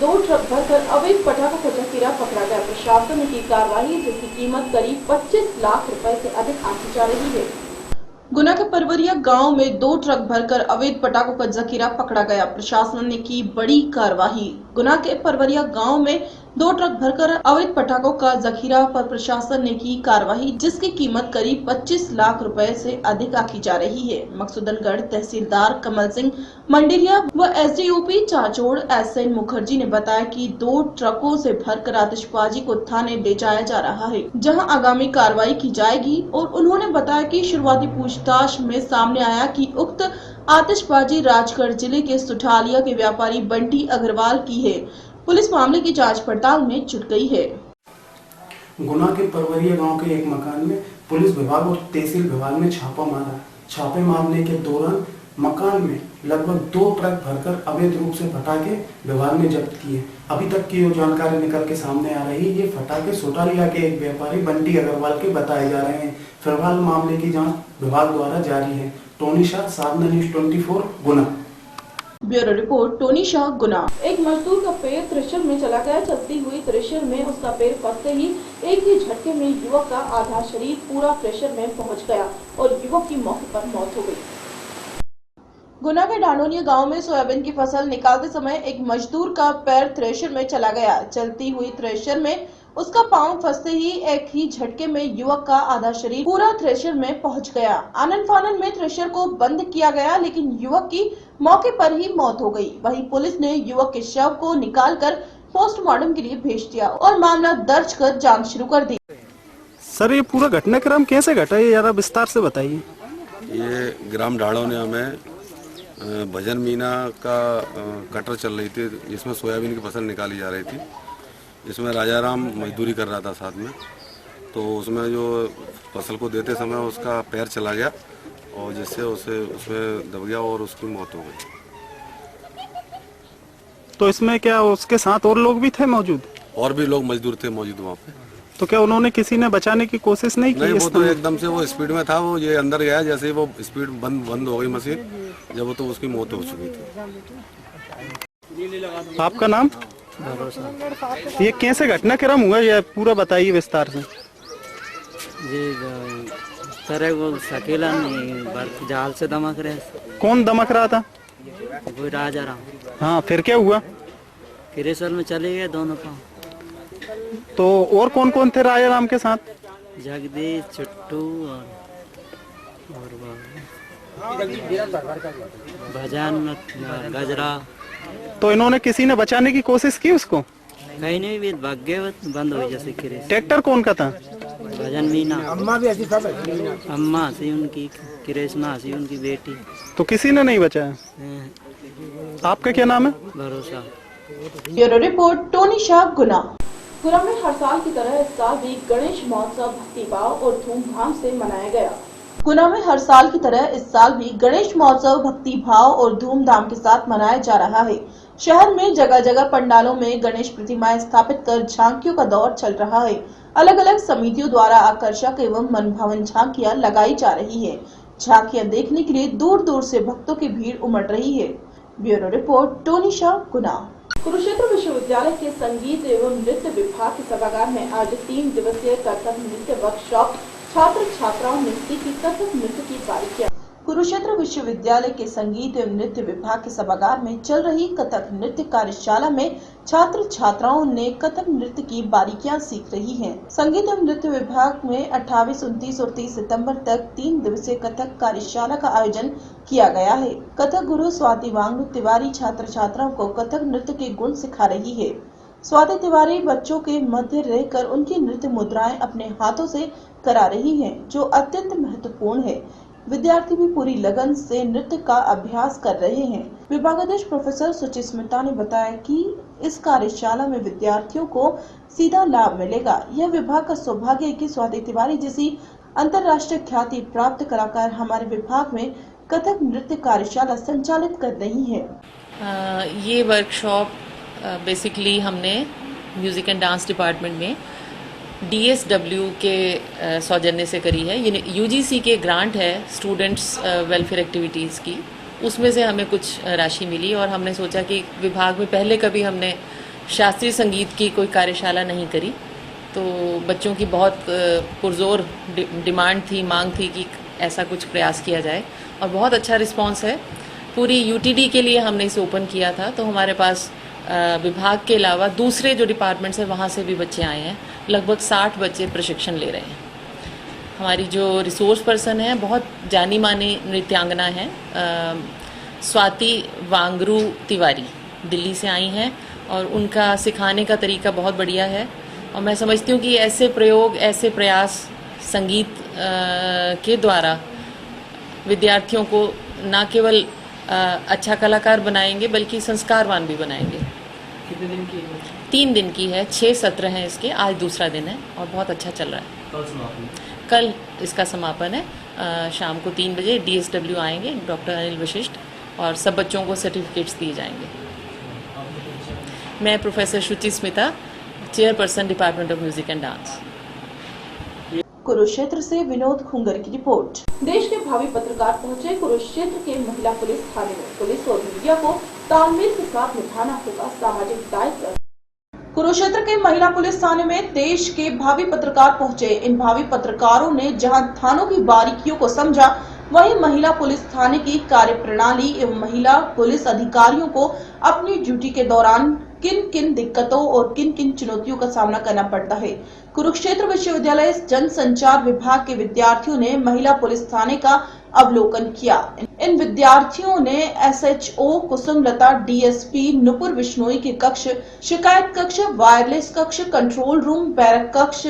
2 truck भरकर अवैध पटाखों का जखीरा पकड़ा गया। प्रशासन ने की कार्रवाई, जिसकी कीमत करीब 25 लाख रुपए से अधिक आंकी जा रही है। गुना के परवरिया गांव में 2 ट्रक भरकर अवैध पटाखों का जखीरा पकड़ा गया। प्रशासन ने की बड़ी कार्रवाई। गुना के परवरिया गांव में 2 ट्रक भरकर अवैध पटाखों का जखीरा पर प्रशासन ने की कार्रवाई, जिसकी कीमत करीब 25 लाख रुपए से अधिक आंकी जा रही है। मकसूदनगढ़ तहसीलदार कमल सिंह मंडेरिया व एसडीओपी चाचोड़ एसएन मुखर्जी ने बताया कि 2 ट्रकों से भरकर आतिशबाजी को थाने ले जाया जा रहा है, जहां आगामी कार्रवाई की जाएगी। और उन्होंने बताया कि शुरुआती पूछताछ में सामने आया कि उक्त आतिशबाजी राजगढ़ जिले के सुठालिया के व्यापारी बंटी अग्रवाल की है। पुलिस मामले की जांच पड़ताल में जुट गई है। गुना के परवरिया गांव के एक मकान में पुलिस विभाग और तहसील विभाग ने छापा मारा। छापे मारने के दौरान मकान में लगभग 2 ट्रक भरकर अवैध रूप से पटाखे विभाग ने जब्त किए। अभी तक की जो जानकारी निकल के सामने आ रही है, ये पटाखे सोटालिया के एक व्यापारी बंटी अग्रवाल के बताए जा रहे हैं। फिलहाल मामले की जांच विभाग द्वारा जारी है। टोनी शाह, साधना न्यूज़ 24 गुना। ब्यूरो रिपोर्ट, टोनी शाह, गुना। एक मजदूर का पैर थ्रेशर में चला गया। चलती हुई थ्रेशर में उसका पैर फंसते ही एक ही झटके में युवक का आधा शरीर पूरा थ्रेशर में पहुंच गया और युवक की मौके पर मौत हो गई। गुना के डांडोनिया गांव में सोयाबीन की फसल निकालते समय एक मजदूर का पैर थ्रेशर में चला गया। चलती हुई थ्रेशर में उसका पांव फंसते ही एक ही झटके में युवक का आधा शरीर पूरा थ्रेशर में पहुंच गया। आनन फानन में थ्रेशर को बंद किया गया, लेकिन युवक की मौके पर ही मौत हो गई। वहीं पुलिस ने युवक के शव को निकालकर पोस्टमार्टम के लिए भेज दिया और मामला दर्ज कर जांच शुरू कर दी। सर, ये पूरा घटनाक्रम कैसे घटा, ये जरा विस्तार से बताइए। ये ग्राम डाड़ोनिया में भजन मीना का कटर चल रही थी, जिसमें सोयाबीन की फसल निकाली जा रही थी। इसमें राजाराम मजदूरी कर रहा था साथ में, तो उसमें जो फसल को देते समय उसका पैर चला गया और जिससे उसे उसमें दब गया और उसकी मौत हो गई। तो इसमें क्या उसके साथ और लोग भी थे मौजूद? और भी लोग मजदूर थे मौजूद वहाँ पे। तो क्या उन्होंने किसी ने बचाने की कोशिश नहीं की? नहीं, वो तो एकदम से वो स्पीड में था, वो ये अंदर गया, जैसे ही वो स्पीड बंद हो गई मशीन, जब वो तो उसकी मौत हो चुकी थी। आपका नाम? ये कैसे घटनाक्रम हुआ, ये पूरा बताइए विस्तार से। जी सर, वो अकेला नहीं, जाल से दमक रहे। कौन दमक रहा था? कोई राजाराम। हाँ, फिर क्या हुआ? क्रेशर में चले गए दोनों पाँव। तो और कौन कौन थे राजाराम के साथ? जगदीश, चुट्टू और भजन, गजरा। तो इन्होंने किसी ने बचाने की कोशिश की उसको? कहीं नहीं, भी भाग गए, बंद हो जैसे क्रेशर। ट्रैक्टर कौन का था? भजन मीना। अम्मा सी उनकी, कृष्णा सी उनकी बेटी। तो किसी ने नहीं बचाया? आपका क्या नाम है? भरोसा। ब्यूरो रिपोर्ट, टोनी शाह, गुना। गुना में हर साल की तरह इस साल भी गणेश महोत्सव भक्तिभाव और धूमधाम से मनाया गया। गुना में हर साल की तरह इस साल भी गणेश महोत्सव भक्तिभाव और धूमधाम के साथ मनाया जा रहा है। शहर में जगह जगह पंडालों में गणेश प्रतिमाएं स्थापित कर झांकियों का दौर चल रहा है। अलग अलग समितियों द्वारा आकर्षक एवं मनभावन झांकियां लगाई जा रही है। झांकियां देखने के लिए दूर दूर से भक्तों की भीड़ उमड़ रही है। ब्यूरो रिपोर्ट, टोनी शाह, गुना। कुरुक्षेत्र विश्वविद्यालय के संगीत एवं नृत्य विभाग के सभागार में आज 3 दिवसीय कथक नृत्य वर्कशॉप छात्र छात्राओं ने सीखी कथक नृत्य की बारीकियां। कुरुक्षेत्र विश्वविद्यालय के संगीत एवं नृत्य विभाग के सभागार में चल रही कथक नृत्य कार्यशाला में छात्र छात्राओं ने कथक नृत्य की बारीकियां सीख रही हैं। संगीत एवं नृत्य विभाग में 28, 29 और 30 सितंबर तक 3 दिवसीय कथक कार्यशाला का आयोजन किया गया है। कथक गुरु स्वाति वांगडू तिवारी छात्र छात्राओं को कथक नृत्य के गुण सिखा रही है। स्वाति तिवारी बच्चों के मध्य रहकर उनकी नृत्य मुद्राएं अपने हाथों से करा रही हैं, जो अत्यंत महत्वपूर्ण है। विद्यार्थी भी पूरी लगन से नृत्य का अभ्यास कर रहे हैं। विभागाध्यक्ष प्रोफेसर सुचिस्मिता ने बताया कि इस कार्यशाला में विद्यार्थियों को सीधा लाभ मिलेगा। यह विभाग का सौभाग्य है कि स्वाति तिवारी जैसी अंतर्राष्ट्रीय ख्याति प्राप्त कलाकार हमारे विभाग में कथक नृत्य कार्यशाला संचालित कर रही है। ये वर्कशॉप बेसिकली हमने म्यूजिक एंड डांस डिपार्टमेंट में DSW के सौजन्य से करी है। ये UGC के ग्रांट है स्टूडेंट्स वेलफेयर एक्टिविटीज़ की, उसमें से हमें कुछ राशि मिली और हमने सोचा कि विभाग में पहले कभी हमने शास्त्रीय संगीत की कोई कार्यशाला नहीं करी। तो बच्चों की बहुत पुरजोर डिमांड थी, मांग थी कि ऐसा कुछ प्रयास किया जाए और बहुत अच्छा रिस्पांस है। पूरी यूटीडी के लिए हमने इसे ओपन किया था, तो हमारे पास विभाग के अलावा दूसरे जो डिपार्टमेंट्स हैं वहाँ से भी बच्चे आए हैं। लगभग 60 बच्चे प्रशिक्षण ले रहे हैं। हमारी जो रिसोर्स पर्सन है बहुत जानी मानी नृत्यांगना है, स्वाति वांगरू तिवारी दिल्ली से आई हैं और उनका सिखाने का तरीका बहुत बढ़िया है। और मैं समझती हूँ कि ऐसे प्रयोग, ऐसे प्रयास संगीत के द्वारा विद्यार्थियों को न केवल अच्छा कलाकार बनाएंगे बल्कि संस्कारवान भी बनाएंगे। कितने दिन की? 3 दिन की है, 6 सत्र हैं इसके, आज दूसरा दिन है और बहुत अच्छा चल रहा है। कल समापन? कल इसका समापन है। शाम को 3 बजे DSW आएंगे, डॉक्टर अनिल वशिष्ठ, और सब बच्चों को सर्टिफिकेट्स दिए जाएंगे। मैं professor Shuchi Smita, chairperson department of music and dance. Kurukshetra से विनोद खुंगर की रिपोर्ट। देश के भावी पत्रकार पहुंचे कुरुक्षेत्र के महिला पुलिस थाने में। पुलिस और मीडिया को तालमेल के साथ निभाना होगा सामाजिक दायित्व। कुरुक्षेत्र के महिला पुलिस थाने में देश के भावी पत्रकार पहुंचे। इन भावी पत्रकारों ने जहां थानों की बारीकियों को समझा, वहीं महिला पुलिस थाने की कार्यप्रणाली एवं महिला पुलिस अधिकारियों को अपनी ड्यूटी के दौरान किन किन दिक्कतों और किन किन चुनौतियों का सामना करना पड़ता है। कुरुक्षेत्र विश्वविद्यालय जनसंचार विभाग के विद्यार्थियों ने महिला पुलिस थाने का अवलोकन किया। इन विद्यार्थियों ने SHO कुसुमलता, DSP नुपुर बिश्नोई के कक्ष, शिकायत कक्ष, वायरलेस कक्ष, कंट्रोल रूम, बैरक कक्ष,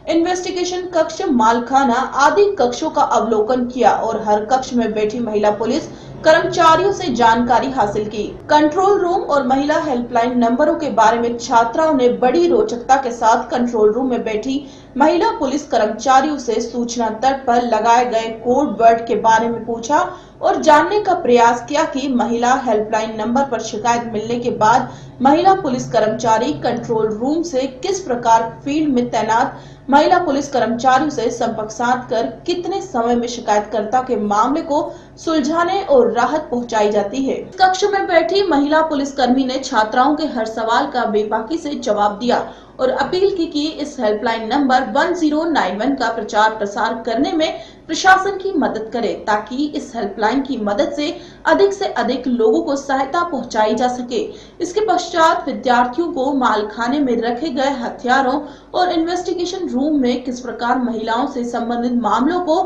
इन्वेस्टिगेशन कक्ष, मालखाना आदि कक्षों का अवलोकन किया और हर कक्ष में बैठी महिला पुलिस कर्मचारियों से जानकारी हासिल की। कंट्रोल रूम और महिला हेल्पलाइन नंबरों के बारे में छात्राओं ने बड़ी रोचकता के साथ कंट्रोल रूम में बैठी महिला पुलिस कर्मचारियों से सूचना तट पर लगाए गए कोड वर्ड के बारे में पूछा और जानने का प्रयास किया कि महिला हेल्पलाइन नंबर पर शिकायत मिलने के बाद महिला पुलिस कर्मचारी कंट्रोल रूम से किस प्रकार फील्ड में तैनात महिला पुलिस कर्मचारियों से संपर्क साध कर कितने समय में शिकायतकर्ता के मामले को सुलझाने और राहत पहुंचाई जाती है। कक्ष में बैठी महिला पुलिसकर्मी ने छात्राओं के हर सवाल का बेबाकी से जवाब दिया और अपील की कि इस हेल्पलाइन नंबर 1091 का प्रचार प्रसार करने में प्रशासन की मदद करे, ताकि इस हेल्पलाइन की मदद से अधिक लोगों को सहायता पहुंचाई जा सके। इसके पश्चात विद्यार्थियों को मालखाने में रखे गए हथियारों और इन्वेस्टिगेशन रूम में किस प्रकार महिलाओं से संबंधित मामलों को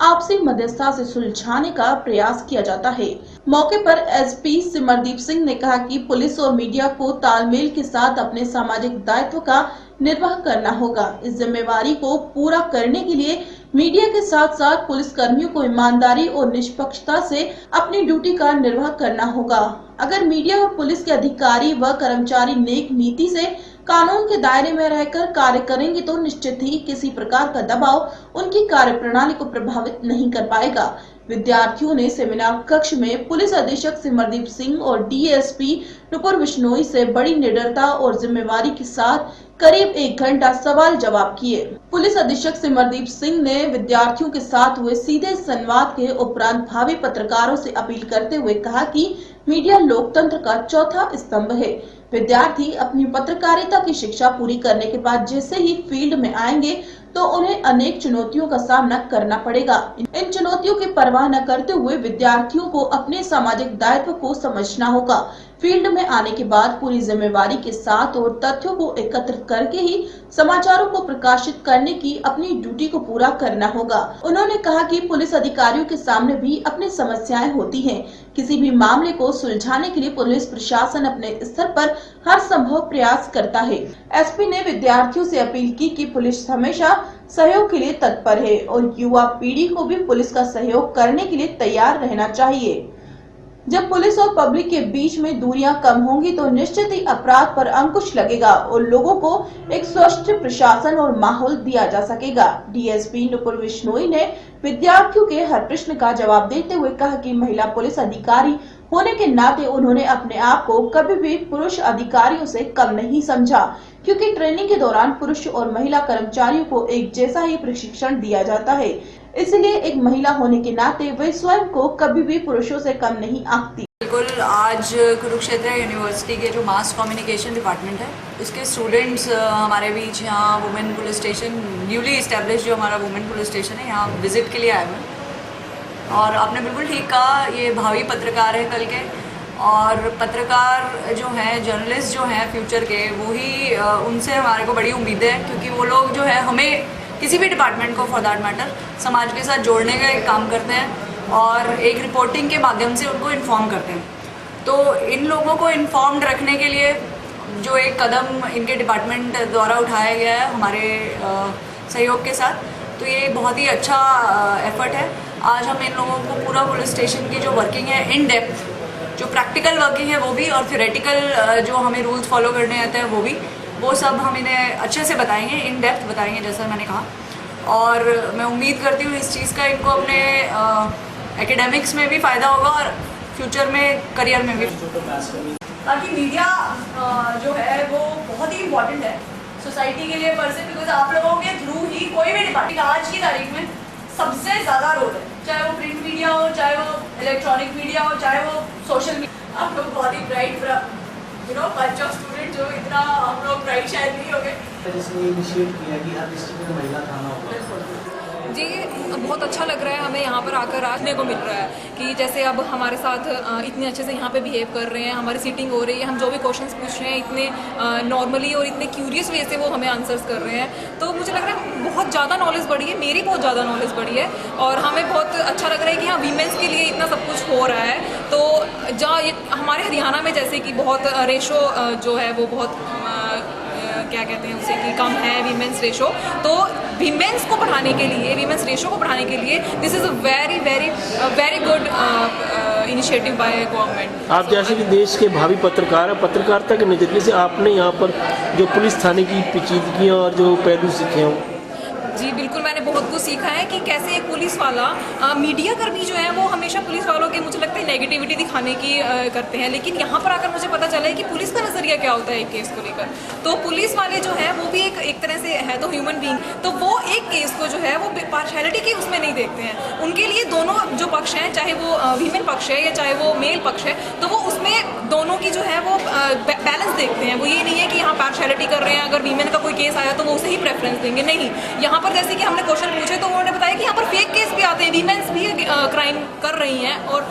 आपसी मध्यस्थता से सुलझाने का प्रयास किया जाता है। मौके पर SP सिमरदीप सिंह ने कहा कि पुलिस और मीडिया को तालमेल के साथ अपने सामाजिक दायित्व का निर्वाह करना होगा। इस जिम्मेवारी को पूरा करने के लिए मीडिया के साथ साथ पुलिस कर्मियों को ईमानदारी और निष्पक्षता से अपनी ड्यूटी का निर्वाह करना होगा। अगर मीडिया और पुलिस के अधिकारी व कर्मचारी नेक नीति से कानून के दायरे में रहकर कार्य करेंगे तो निश्चित ही किसी प्रकार का दबाव उनकी कार्यप्रणाली को प्रभावित नहीं कर पाएगा। विद्यार्थियों ने सेमिनार कक्ष में पुलिस अधीक्षक सिमरदीप सिंह और DSP नुपुर बिश्नोई से बड़ी निडरता और जिम्मेवारी के साथ करीब 1 घंटा सवाल जवाब किए। पुलिस अधीक्षक सिमरदीप सिंह ने विद्यार्थियों के साथ हुए सीधे संवाद के उपरांत भावी पत्रकारों से अपील करते हुए कहा कि मीडिया लोकतंत्र का चौथा स्तंभ है। विद्यार्थी अपनी पत्रकारिता की शिक्षा पूरी करने के बाद जैसे ही फील्ड में आएंगे तो उन्हें अनेक चुनौतियों का सामना करना पड़ेगा। इन चुनौतियों की परवाह न करते हुए विद्यार्थियों को अपने सामाजिक दायित्व को समझना होगा। फील्ड में आने के बाद पूरी जिम्मेवारी के साथ और तथ्यों को एकत्रित करके ही समाचारों को प्रकाशित करने की अपनी ड्यूटी को पूरा करना होगा। उन्होंने कहा कि पुलिस अधिकारियों के सामने भी अपनी समस्याएं होती हैं। किसी भी मामले को सुलझाने के लिए पुलिस प्रशासन अपने स्तर पर हर संभव प्रयास करता है। SP ने विद्यार्थियों से अपील की कि पुलिस हमेशा सहयोग के लिए तत्पर है और युवा पीढ़ी को भी पुलिस का सहयोग करने के लिए तैयार रहना चाहिए। जब पुलिस और पब्लिक के बीच में दूरियां कम होंगी तो निश्चित ही अपराध पर अंकुश लगेगा और लोगों को एक स्वस्थ प्रशासन और माहौल दिया जा सकेगा। DSP नुपुर बिश्नोई ने विद्यार्थियों के हर प्रश्न का जवाब देते हुए कहा कि महिला पुलिस अधिकारी होने के नाते उन्होंने अपने आप को कभी भी पुरुष अधिकारियों से कम नहीं समझा, क्योंकि ट्रेनिंग के दौरान पुरुष और महिला कर्मचारियों को एक जैसा ही प्रशिक्षण दिया जाता है। इसलिए एक महिला होने के नाते वे स्वयं को कभी भी पुरुषों से कम नहीं आंकती। बिल्कुल आज कुरुक्षेत्र यूनिवर्सिटी के जो मास कम्युनिकेशन डिपार्टमेंट है उसके स्टूडेंट्स हमारे बीच यहाँ women police station newly establish जो हमारा वुमेन पुलिस स्टेशन है यहाँ विज़िट के लिए आए हुए हैं। और आपने बिल्कुल ठीक कहा, ये भावी पत्रकार है कल के, और पत्रकार जो हैं, जर्नलिस्ट जो हैं फ्यूचर के, वो ही उनसे हमारे को बड़ी उम्मीदें हैं, क्योंकि वो लोग जो है हमें किसी भी डिपार्टमेंट को फॉर दैट मैटर समाज के साथ जोड़ने का एक काम करते हैं और एक रिपोर्टिंग के माध्यम से उनको इन्फॉर्म करते हैं। तो इन लोगों को इन्फॉर्म्ड रखने के लिए जो एक कदम इनके डिपार्टमेंट द्वारा उठाया गया है हमारे सहयोग के साथ, तो ये बहुत ही अच्छा एफर्ट है। आज हम इन लोगों को पूरा पुलिस स्टेशन की जो वर्किंग है इन डेप्थ, जो प्रैक्टिकल वर्किंग है वो भी, और थ्योरेटिकल जो हमें रूल्स फॉलो करने आते हैं वो भी, वो सब हम इन्हें अच्छे से बताएंगे, इन डेप्थ बताएंगे जैसा मैंने कहा। और मैं उम्मीद करती हूँ इस चीज़ का इनको अपने एकेडमिक्स में भी फ़ायदा होगा और फ्यूचर में करियर में भी। बाकी मीडिया जो है वो बहुत ही इम्पॉर्टेंट है सोसाइटी के लिए पर्सन, बिकॉज आप लोगों के थ्रू ही कोई भी डिपार्टमेंट आज की तारीख में सबसे ज़्यादा रोल है, चाहे वो प्रिंट मीडिया हो, चाहे वो इलेक्ट्रॉनिक मीडिया हो, चाहे वो सोशल मीडिया। आप लोग बहुत ही ब्राइट बंच ऑफ स्टूडेंट, जो इतना हम लोग ब्राइट शायद नहीं हो गए। जिसने इनिशिएट किया कि हर डिस्ट्रिक्ट में महिला थाना होगा। जी, बहुत अच्छा लग रहा है हमें यहाँ पर आकर राजने को मिल रहा है कि जैसे अब हमारे साथ इतने अच्छे से यहाँ पे बिहेव कर रहे हैं, हमारी सीटिंग हो रही है, हम जो भी क्वेश्चंस पूछ रहे हैं इतने नॉर्मली और इतने क्यूरियस वे से वो हमें आंसर्स कर रहे हैं। तो मुझे लग रहा है बहुत ज़्यादा नॉलेज बढ़ी है, मेरी बहुत ज़्यादा नॉलेज बढ़ी है, और हमें बहुत अच्छा लग रहा है कि हाँ वीमेंस के लिए इतना सब कुछ हो रहा है। तो जहाँ हमारे हरियाणा में जैसे कि बहुत रेशो जो है वो बहुत क्या कहते हैं उसे कि कम है वीमेंस रेशो, तो वीमेंस को बढ़ाने के लिए, वीमेंस रेशो को बढ़ाने के लिए this is a very good initiative by government. आप जैसे कि देश के भावी पत्रकार हैं, पत्रकारिता के नज़रिए से आपने यहाँ पर जो पुलिस थाने की पेचीदगियाँ और जो पहलू सीखे हों। जी बिल्कुल, मैंने बहुत कुछ सीखा है कि कैसे एक पुलिस वाला, मीडिया कर्मी जो है वो हमेशा पुलिस वालों के मुझे लगता है नेगेटिविटी दिखाने की करते हैं, लेकिन यहाँ पर आकर मुझे पता चला है कि पुलिस का नज़रिया क्या होता है एक केस को लेकर। तो पुलिस वाले जो है वो भी एक तरह से है तो ह्यूमन बीइंग, तो वो एक केस को जो है वो पार्शियलिटी के उसमें नहीं देखते हैं। उनके लिए दोनों जो पक्ष हैं, चाहे वो वीमेन पक्ष है या चाहे वो मेल पक्ष है, तो वो उसमें दोनों की जो है वो बैलेंस देखते हैं। वो ये नहीं है कि यहाँ पार्शियलिटी कर रहे हैं, अगर वीमेन का कोई केस आया तो वो उसे ही प्रेफरेंस देंगे, नहीं। यहाँ पर जैसे कि हमने क्वेश्चन पूछे तो उन्होंने बताया कि यहाँ पर फेक केस भी आते हैं, वीमेंस भी क्राइम कर रही हैं और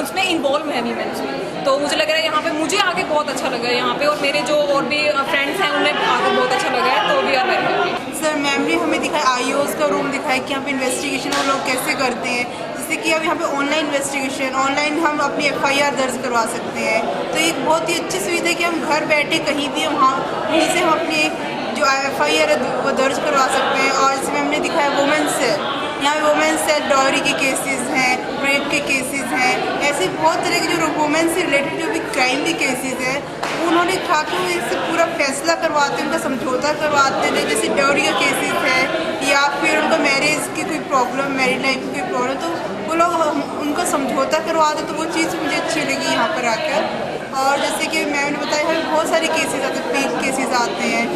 उसमें इन्वॉल्व है वीमेंस भी। तो मुझे लग रहा है यहाँ पे मुझे आके बहुत अच्छा लगा है यहाँ पे, और मेरे जो और भी फ्रेंड्स हैं उन्हें आके बहुत अच्छा लगा है। तो we are very happy. Sir ma'am ने हमें दिखाया, आईओएस का रूम दिखाया कि यहाँ पे इन्वेस्टिगेशन वो लोग कैसे करते हैं, जैसे कि अब यहाँ पे ऑनलाइन इन्वेस्टिगेशन, ऑनलाइन हम अपनी FIR दर्ज करवा सकते हैं। तो एक बहुत ही अच्छी सुविधा है कि हम घर बैठे कहीं भी वहीं से हम अपनी जो FIR है वो दर्ज करवा सकते हैं। और इसमें हमने दिखाया वुमेन्स सेल, यहाँ वुमेन्स सेल डॉरी के केसेस हैं, रेप के केसेस हैं, ऐसे बहुत तरह के जो वुमेन्स से रिलेटेड जो भी क्राइम के केसेस हैं उन्होंने कहा कि वो इससे पूरा फैसला करवाते हैं, उनका समझौता करवाते हैं। जैसे डॉरी का केसेस है या फिर उनका मैरिज की कोई प्रॉब्लम, मैरिड लाइफ की कोई प्रॉब्लम, तो वो लोग उनका समझौता करवाते, तो वो चीज़ मुझे अच्छी लगी यहाँ पर आकर। और जैसे कि मैंने बताया हमें बहुत सारे केसेस आते हैं, फेक केसेस आते हैं,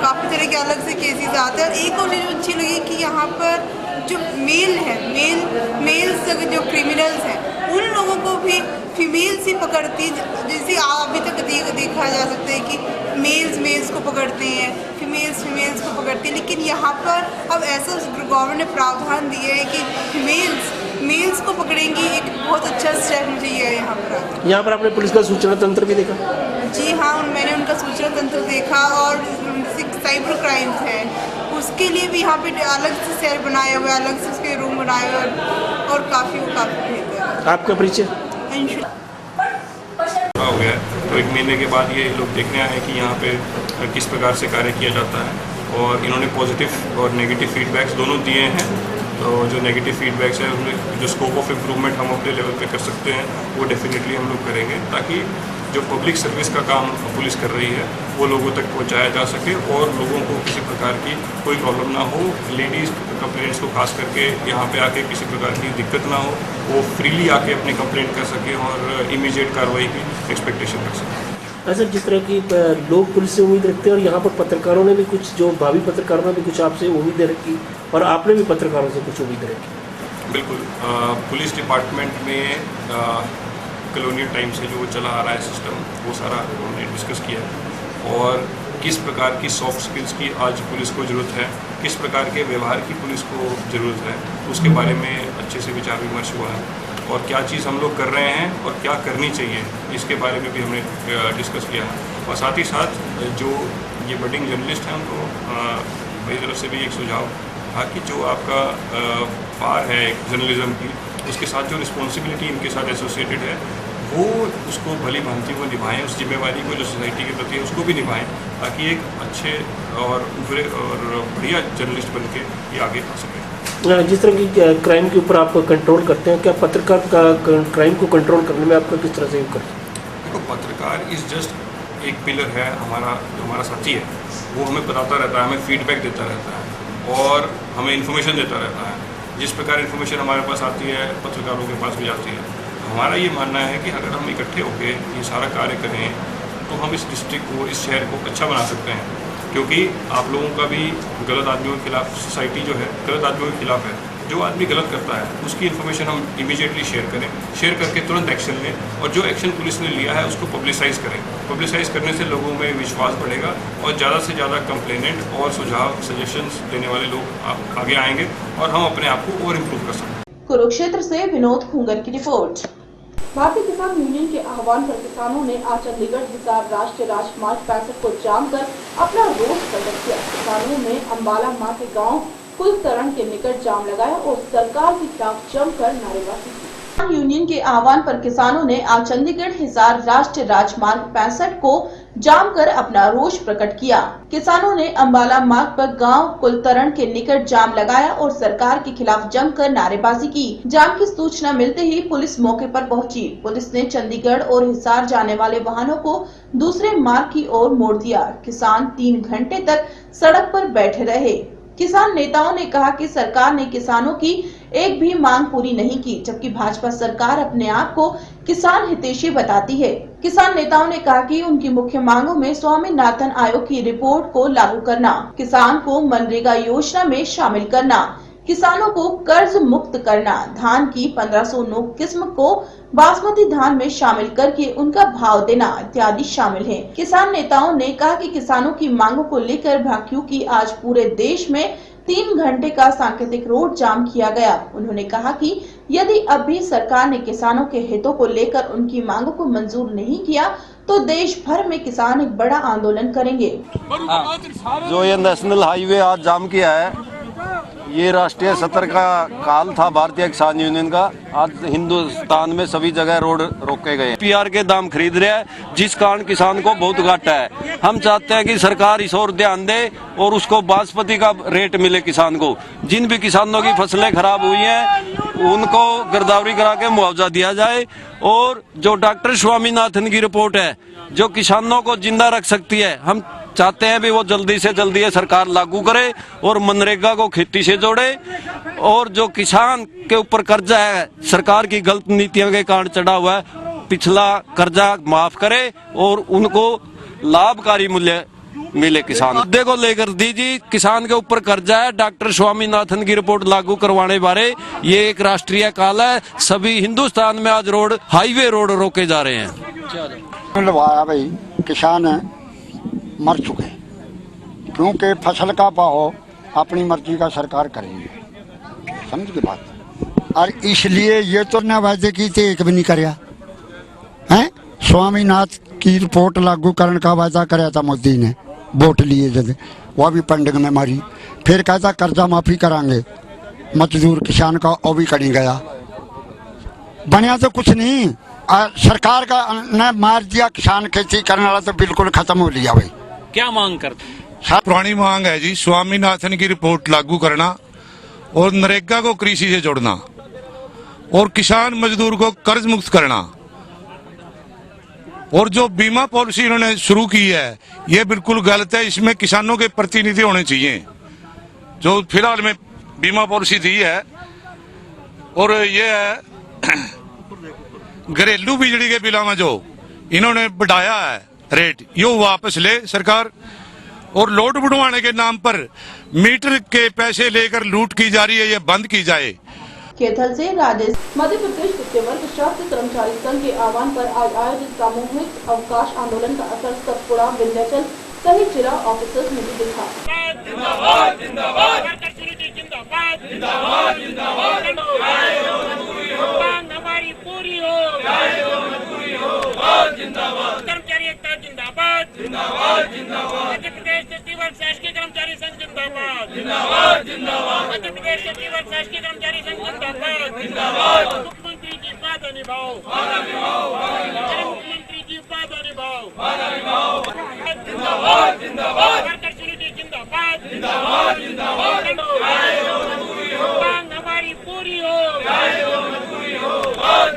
काफ़ी तरह के अलग से केसेस आते हैं। और एक और चीज़ अच्छी लगी कि यहाँ पर जो मेल है, मेल्स जो क्रिमिनल्स हैं उन लोगों को भी फीमेल्स ही पकड़ती, जैसे अभी तक देखा जा सकता है कि मेल्स को पकड़ते हैं, फीमेल्स को पकड़ती है, लेकिन यहाँ पर अब ऐसा गवर्नमेंट ने प्रावधान दिया है कि मेल्स को पकड़ेंगी। एक बहुत अच्छा स्टेप मुझे ये है यहाँ पर। यहाँ पर आपने पुलिस का सूचना तंत्र भी देखा? जी हाँ, मैंने उनका सूचना तंत्र देखा, और साइबर क्राइम्स है उसके लिए भी यहाँ पे अलग से सेल बनाए हुए, अलग से उसके रूम बनाए हुए, और काफ़ी बेहतर है। आपका परिचय? हो गया तो 1 महीने के बाद ये लोग देखने आए कि यहाँ पे किस प्रकार से कार्य किया जाता है, और इन्होंने पॉजिटिव और नेगेटिव फीडबैक्स दोनों दिए हैं। तो जो नेगेटिव फीडबैक्स है उनमें जो स्कोप ऑफ इम्प्रूवमेंट हम अपने लेवल पे कर सकते हैं वो डेफिनेटली हम लोग करेंगे, ताकि जो पब्लिक सर्विस का काम पुलिस कर रही है वो लोगों तक पहुंचाया जा सके और लोगों को किसी प्रकार की कोई प्रॉब्लम ना हो। लेडीज़ कंप्लेंट्स को खास करके यहाँ पे आके किसी प्रकार की दिक्कत ना हो, वो फ्रीली आके अपनी कंप्लेंट कर सकें और इमीडिएट कार्रवाई की एक्सपेक्टेशन कर सकें। ऐसा जिस तरह की लोग पुलिस से उम्मीद रखते हैं, और यहाँ पर पत्रकारों ने भी कुछ, जो भावी पत्रकारों ने भी कुछ आपसे उम्मीदें रखी, और आपने भी पत्रकारों से कुछ उम्मीदें रखी। बिल्कुल, पुलिस डिपार्टमेंट में कॉलोनियल टाइम से जो चला आ रहा है सिस्टम, वो सारा हमने डिस्कस किया है। और किस प्रकार की सॉफ्ट स्किल्स की आज पुलिस को ज़रूरत है, किस प्रकार के व्यवहार की पुलिस को ज़रूरत है, उसके बारे में अच्छे से विचार विमर्श हुआ है। और क्या चीज़ हम लोग कर रहे हैं और क्या करनी चाहिए, इसके बारे में भी हमने डिस्कस किया है। और साथ ही साथ जो ये बडिंग जर्नलिस्ट हैं उनको मेरी तरफ से भी एक सुझाव था कि जो आपका पार है जर्नलिज्म की, उसके साथ जो रिस्पॉन्सिबिलिटी इनके साथ एसोसिएटेड है, वो उसको भली भांति को निभाएं, उस जिम्मेवारी को जो सोसाइटी के प्रति है उसको भी निभाएं, ताकि एक अच्छे और उभरे और बढ़िया जर्नलिस्ट बन के ये आगे आ सकें। जिस तरह की क्राइम के ऊपर आप कंट्रोल करते हैं, क्या पत्रकार का क्राइम को कंट्रोल करने में आपका किस तरह से करते हैं? देखो, पत्रकार इज़ जस्ट एक पिलर है हमारा, जो हमारा साथी है, वो हमें बताता रहता है, हमें फीडबैक देता रहता है और हमें इन्फॉर्मेशन देता रहता है। जिस प्रकार इन्फॉर्मेशन हमारे पास आती है, पत्रकारों के पास भी जाती है। हमारा ये मानना है कि अगर हम इकट्ठे होकर ये सारा कार्य करें तो हम इस डिस्ट्रिक्ट को, इस शहर को अच्छा बना सकते हैं। क्योंकि आप लोगों का भी गलत आदमियों के खिलाफ, सोसाइटी जो है गलत आदमियों के खिलाफ है। जो आदमी गलत करता है उसकी इन्फॉर्मेशन हम इमीडिएटली शेयर करें, शेयर करके तुरंत एक्शन लें, और जो एक्शन पुलिस ने लिया है उसको पब्लिसाइज करें। पब्लिसाइज करने से लोगों में विश्वास बढ़ेगा और ज़्यादा से ज़्यादा कंप्लेनेंट और सुझाव, सजेशंस देने वाले लोग आगे आएंगे और हम अपने आप को और इम्प्रूव कर सकते हैं। कुरुक्षेत्र से विनोद खूंगर की रिपोर्ट। भारतीय किसान यूनियन के आह्वान पर किसानों ने आज चंडीगढ़ हिसार राष्ट्रीय राजमार्ग 65 को जाम कर अपना रोष प्रकट किया। किसानों ने अंबाला मां के गांव कुलतरण के निकट जाम लगाया और सरकार के खिलाफ जमकर नारेबाजी की। किसान यूनियन के आह्वान पर किसानों ने आज चंडीगढ़ हिसार राष्ट्रीय राजमार्ग 65 को जाम कर अपना रोष प्रकट किया। किसानों ने अंबाला मार्ग पर गांव कुलतरण के निकट जाम लगाया और सरकार के खिलाफ जमकर नारेबाजी की। जाम की सूचना मिलते ही पुलिस मौके पर पहुंची। पुलिस ने चंडीगढ़ और हिसार जाने वाले वाहनों को दूसरे मार्ग की ओर मोड़ दिया। किसान 3 घंटे तक सड़क पर बैठे रहे। किसान नेताओं ने कहा कि सरकार ने किसानों की एक भी मांग पूरी नहीं की, जबकि भाजपा सरकार अपने आप को किसान हितैषी बताती है। किसान नेताओं ने कहा कि उनकी मुख्य मांगों में स्वामीनाथन आयोग की रिपोर्ट को लागू करना, किसान को मनरेगा योजना में शामिल करना, किसानों को कर्ज मुक्त करना, धान की 1509 किस्म को बासमती धान में शामिल करके उनका भाव देना इत्यादि शामिल हैं। किसान नेताओं ने कहा कि किसानों की मांगों को लेकर भाकियों की आज पूरे देश में 3 घंटे का सांकेतिक रोड जाम किया गया। उन्होंने कहा कि यदि अब भी सरकार ने किसानों के हितों को लेकर उनकी मांगों को मंजूर नहीं किया तो देश भर में किसान एक बड़ा आंदोलन करेंगे। जो ये नेशनल हाईवे आज जाम किया है, ये राष्ट्रीय सत्र का काल था भारतीय किसान यूनियन का। आज हिंदुस्तान में सभी जगह रोड रोके गए। पीआर के दाम खरीद रहे हैं, जिस कारण किसान को बहुत घाटा है। हम चाहते हैं कि सरकार इस ओर ध्यान दे और उसको बासमती का रेट मिले किसान को। जिन भी किसानों की फसलें खराब हुई हैं उनको गिरदावरी करा के मुआवजा दिया जाए। और जो डॉक्टर स्वामीनाथन की रिपोर्ट है जो किसानों को जिंदा रख सकती है, हम चाहते हैं भी वो जल्दी से जल्दी ये सरकार लागू करे और मनरेगा को खेती से जोड़े। और जो किसान के ऊपर कर्जा है सरकार की गलत नीतियों के कारण चढ़ा हुआ है, पिछला कर्जा माफ करे और उनको लाभकारी मूल्य मिले किसान। मुद्दे को लेकर दीजिए, किसान के ऊपर कर्जा है, डॉक्टर स्वामीनाथन की रिपोर्ट लागू करवाने बारे ये एक राष्ट्रीय काल है। सभी हिंदुस्तान में आज रोड, हाईवे रोड रोके जा रहे हैं। भाई किसान मर चुके क्योंकि फसल का भाव अपनी मर्जी का सरकार करेगी, समझ के बात। और इसलिए ये तो न वायदे की थे, एक भी नहीं कराया है। स्वामीनाथ की रिपोर्ट लागू करने का वायदा कराया था मोदी ने, वोट लिए जब वह भी पंडिंग में मारी। फिर कहता कर्जा माफी करांगे मजदूर किसान का, वो भी करी गया। बनिया तो कुछ नहीं, सरकार का ने मार दिया। किसान खेती करने वाला तो बिल्कुल खत्म हो लिया। भाई क्या मांग करते? पुरानी मांग है जी, स्वामीनाथन की रिपोर्ट लागू करना और नरेगा को कृषि से जोड़ना और किसान मजदूर को कर्ज मुक्त करना। और जो बीमा पॉलिसी इन्होंने शुरू की है ये बिल्कुल गलत है। इसमें किसानों के प्रतिनिधि होने चाहिए। जो फिलहाल में बीमा पॉलिसी दी है और ये है घरेलू बिजली के बिलों में जो इन्होंने बढ़ाया है रेट, यो वापस ले सरकार। और लोड बढ़वाने के नाम पर मीटर के पैसे लेकर लूट की जा रही है, ये बंद की जाए। कैथल से राजेश। मध्य प्रदेश वित्तीय वर्ग शास्त्र कर्मचारी संघ के आह्वान पर आज आयोजित सामूहिक अवकाश आंदोलन का असर सतपुड़ा, विंध्याचल सहित जिला ऑफिसर्स में भी दिखा। जिंदाबाद जिंदाबाद जिंदाबाद जिंदाबाद जिंदाबाद मांग हमारी पूरी हो, जिंदाबाद कर्मचारी एकता जिंदाबाद जिंदाबाद जिंदाबाद मध्य प्रदेश छत्तीसगढ़ शासकीय कर्मचारी संघ जिंदाबाद जिंदाबाद जिंदाबाद मध्य प्रदेश छत्तीसगढ़ शासकीय कर्मचारी संघ जिंदाबाद जिंदाबाद मुख्यमंत्री जी वादा निभाओ, मुख्यमंत्री जी वादा निभाओ, जिंदाबाद जिंदाबाद वर्कर्स यूनिटी जिंदाबाद जिंदाबाद जिंदाबाद मांग हमारी पूरी हो,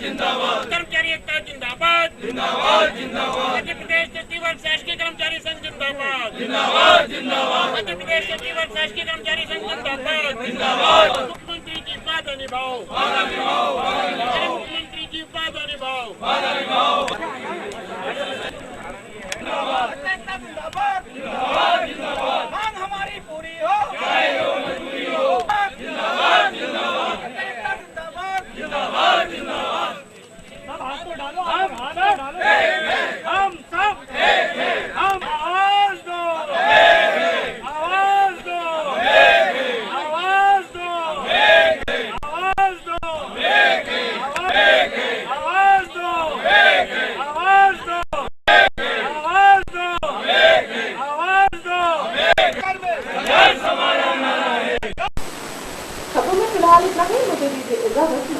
जिंदाबाद कर्मचारी एकता जिंदाबाद जिंदाबाद जिंदाबाद मध्य प्रदेश छत्तीसगढ़ शासकीय कर्मचारी संघ जिंदाबाद जिंदाबाद जिंदाबाद मध्य प्रदेश छत्तीसगढ़ शासकीय कर्मचारी संघ जिंदाबाद जिंदाबाद मुख्यमंत्री जी वादा निभाओ, मुख्यमंत्री जी वादा निभाओ, जिंदाबाद जिंदाबाद मांग हमारी पूरी हो, जिंदाबाद जिंदाबाद जिंदाबाद जिंदाबाद हम सब हम आवाज दो, आवाज दो, आवाज दो, आवाज दो, आवाज दो, आवाज दो, आवाज दो, आवाज दो। खबरों में फिलहाल इतना ही, मुझे दीजिए इजाजत।